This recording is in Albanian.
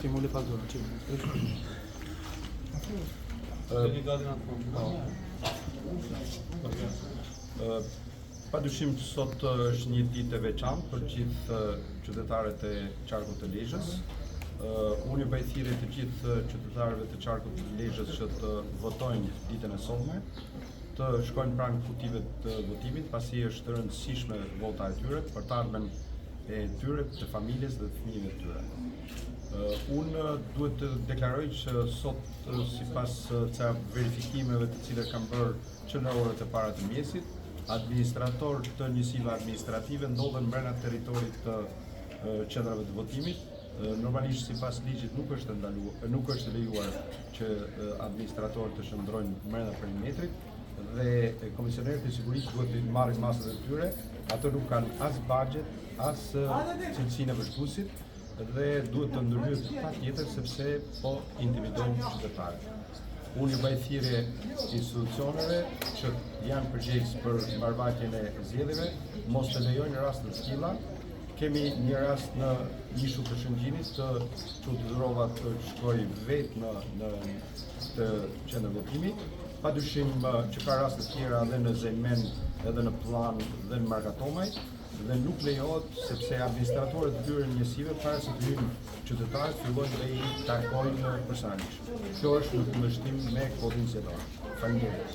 Timuli Pazur, Padyshim sot është një ditë e veçantë për gjithë qytetarët e qarkut të Lezhës. Unë ju bëj thirrje të gjithë qytetarëve të qarkut të Lezhës që të votojnë ditën e sotme, të shkojnë pranë kutive të votimit, pasi është e rëndësishme vota e tyre për të ardhmen e tyre, të familjes dhe të fëmijëve të tyre. Unë duhet të deklaroj që sot, sipas ca verifikimeve të cilat kanë bërë që në orët e para të mjesit, administrator të njësive administrative ndodhen brenda territorit të qendrave të votimit. Normalisht sipas ligjit nuk është lejuar që administratorët të shndrojnë brenda perimetrit dhe komisionerët e sigurisë duhet të marrin masat e tyre. Ato nuk kanë as budget, as cilësinë e vëzhguesit dhe duhet të ndërhyet patjetër sepse po intimidojnë qytetarët. Unë ju bëj thirrje institucioneve që janë përgjegjës për mbarvajtjen e zgjedhjeve, mos të lejojnë raste të tilla. Kemi një rast në Ishull të Shëngjinit të udhërova të shkoj vetë në të qendër votimi. Padyshim që ka raste të tjera edhe në Zemen, edhe në Plan dhe në Markatomaj, dhe nuk lejohet sepse administratorët e tyre njësive para se të hyjnë qytetarët fillojnë dhe i takojnë personalisht. Kjo është në kundërshtim me kodin zgjedhor. Faleminderit.